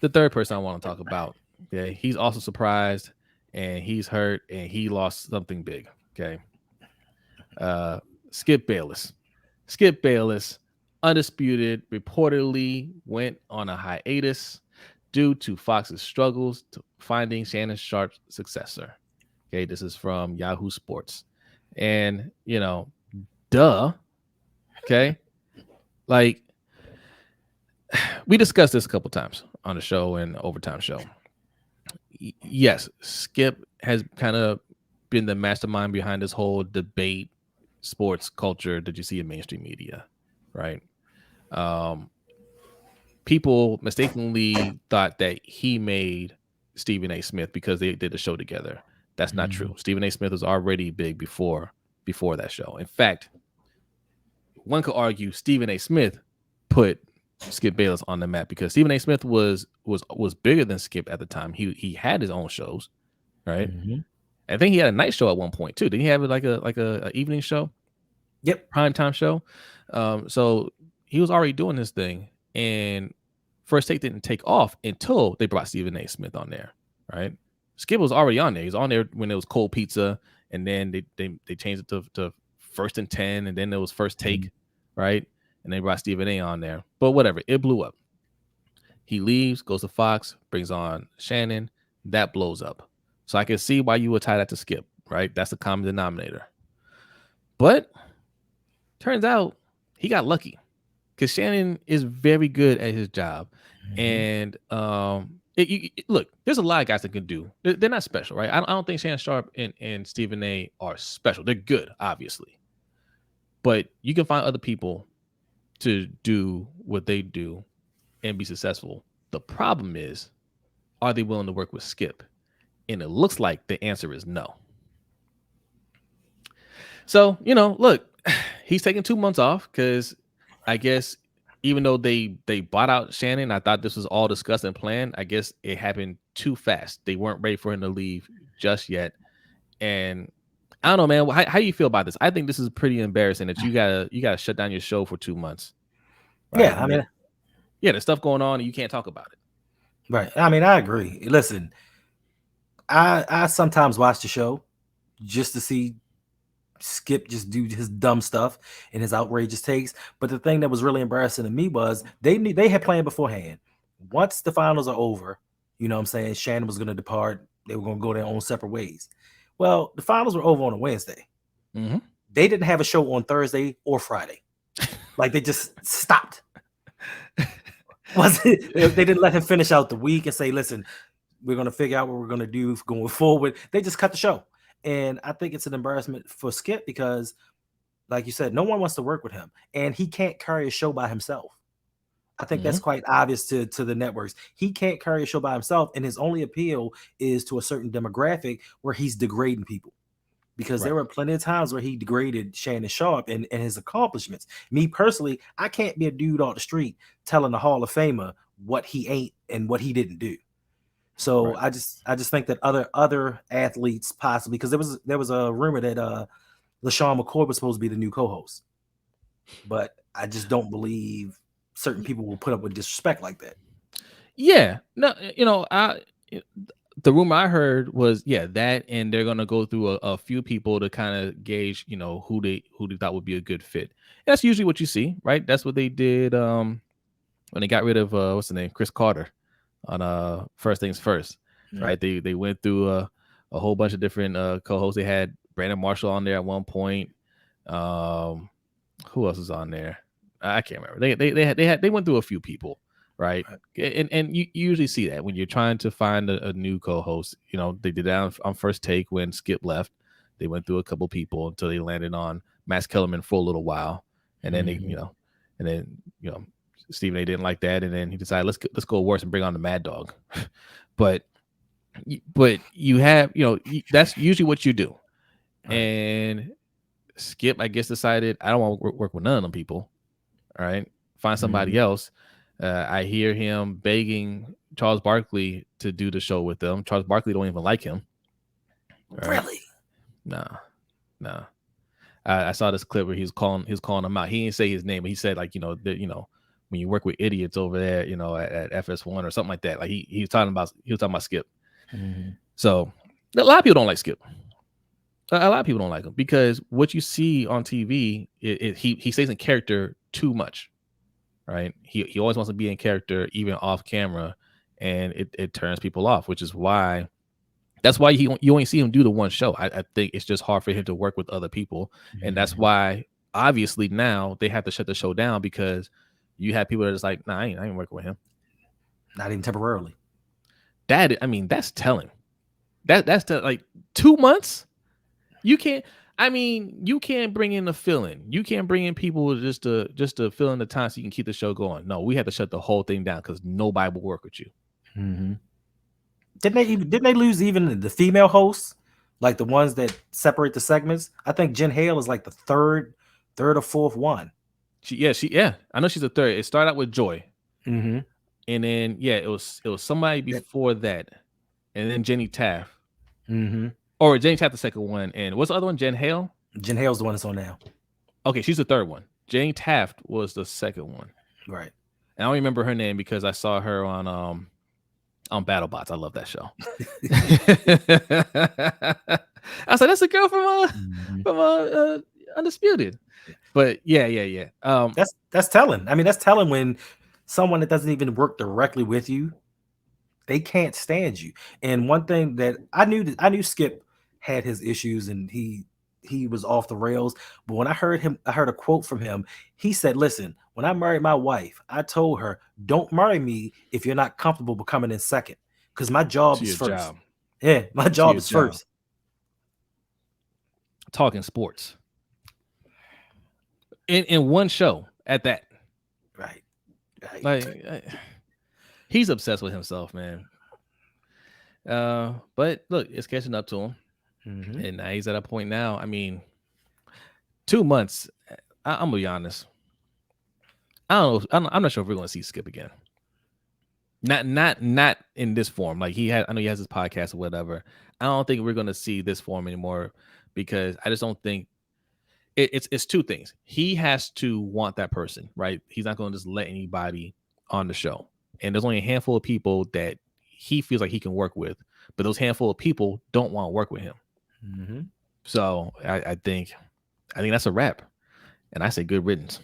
the third person I want to talk about. Okay, he's also surprised, and he's hurt, and he lost something big. Okay, uh, Skip Bayless. Skip Bayless, Undisputed, reportedly went on a hiatus due to Fox's struggles to finding Shannon Sharpe's successor. Okay, this is from Yahoo Sports. And, duh. Okay. Like, we discussed this a couple times on the show and Overtime show. Yes, Skip has kind of been the mastermind behind this whole debate sports culture that you see in mainstream media, right? People mistakenly thought that he made Stephen A. Smith because they did a show together. That's not true. Stephen A. Smith was already big before that show. In fact, one could argue Stephen A. Smith put Skip Bayless on the map because Stephen A. Smith was bigger than Skip at the time. He had his own shows, right? I think he had a night show at one point too. Did he have like a evening show? Yep, primetime show. So he was already doing this thing, and First Take didn't take off until they brought Stephen A. Smith on there, right? Skip was already on there. He was on there when it was Cold Pizza, and then they changed it to First and 10, and then there was First Take, right? And they brought Stephen A. on there. But whatever, it blew up. He leaves, goes to Fox, brings on Shannon. That blows up. So I can see why you would tie that to Skip, right? That's the common denominator. But turns out he got lucky because Shannon is very good at his job. And look, there's a lot of guys that can do. They're not special, right? I don't think Shannon Sharpe and Stephen A. are special. They're good, obviously. But you can find other people to do what they do and be successful. The problem is, are they willing to work with Skip? And it looks like the answer is no. So, look, he's taking 2 months off because I guess even though they bought out Shannon, I thought this was all discussed and planned. I guess it happened too fast. They weren't ready for him to leave just yet. And I don't know, man. How do you feel about this? I think this is pretty embarrassing that you gotta shut down your show for 2 months. Right? Yeah, I mean, there's stuff going on and you can't talk about it. Right. I mean, I agree. Listen, I sometimes watch the show just to see Skip just do his dumb stuff and his outrageous takes. But the thing that was really embarrassing to me was they had planned beforehand. Once the finals are over, you know what I'm saying, Shannon was going to depart. They were going to go their own separate ways. Well, the finals were over on a Wednesday. They didn't have a show on Thursday or Friday. Like, they just stopped. They didn't let him finish out the week and say, listen, we're going to figure out what we're going to do going forward. They just cut the show. And I think it's an embarrassment for Skip because, like you said, no one wants to work with him. And he can't carry a show by himself. I think that's quite obvious to the networks. He can't carry a show by himself. And his only appeal is to a certain demographic where he's degrading people. Because there were plenty of times where he degraded Shannon Sharpe and his accomplishments. Me personally, I can't be a dude off the street telling the Hall of Famer what he ain't and what he didn't do. So I just think that other athletes possibly, because there was a rumor that LaShawn McCoy was supposed to be the new co-host, but I just don't believe certain people will put up with disrespect like that. Yeah, no, the rumor I heard was that, and they're gonna go through a few people to kind of gauge who they thought would be a good fit. And that's usually what you see, right? That's what they did when they got rid of what's the name, Chris Carter on First Things First, right? They went through a whole bunch of different co-hosts. They had Brandon Marshall on there at one point. Who else is on there? I can't remember. They went through a few people, right? And you usually see that when you're trying to find a new co-host. They did that on First Take when Skip left. They went through a couple people until they landed on Max Kellerman for a little while, and then Stephen A. didn't like that, and then he decided let's go worse and bring on the Mad Dog. but you have that's usually what you do, and Skip, I guess, decided I don't want to work with none of them people. All right, find somebody else. I hear him begging Charles Barkley to do the show with them. Charles Barkley don't even like him. Right? Really? No. I saw this clip where he was calling him out. He didn't say his name, but he said when you work with idiots over there, at FS1 or something like that. Like he was talking about Skip. So a lot of people don't like Skip. A lot of people don't like him because what you see on TV, he stays in character too much, right? He always wants to be in character, even off camera, and it turns people off, which is why. That's why you only see him do the one show. I think it's just hard for him to work with other people, and that's why obviously now they have to shut the show down because you have people that are just like, nah, I ain't working with him, not even temporarily. That's telling. That's like 2 months. You can't. You can't bring in the fill-in. You can't bring in people just to fill in the time so you can keep the show going. No, we have to shut the whole thing down because nobody will work with you. Didn't they lose even the female hosts, like the ones that separate the segments? I think Jen Hale is like the third or fourth one. She I know she's a third. It started out with Joy, and then it was somebody before that, and then Jenny Taft, or Jenny Taft the second one, and what's the other one? Jen Hale. Jen Hale's the one that's on now. Okay, she's the third one. Jenny Taft was the second one, right? And I don't remember her name because I saw her on BattleBots. I love that show. I was like, that's a girl from Undisputed. But yeah. That's telling. That's telling when someone that doesn't even work directly with you, they can't stand you. And one thing that I knew Skip had his issues and he was off the rails. But when I heard a quote from him. He said, listen, when I married my wife, I told her, don't marry me if you're not comfortable becoming in second. Because my job is first. Yeah, my job is first. Talking sports. In one show at that. Right. Like he's obsessed with himself, man. But look, it's catching up to him. And now he's at a point now. 2 months. I'm gonna be honest. I don't know. I'm not sure if we're gonna see Skip again. Not in this form. Like I know he has his podcast or whatever. I don't think we're gonna see this form anymore because I just don't think it's two things. He has to want that person, right? He's not gonna just let anybody on the show. And there's only a handful of people that he feels like he can work with, but those handful of people don't want to work with him. So I think that's a wrap, and I say good riddance.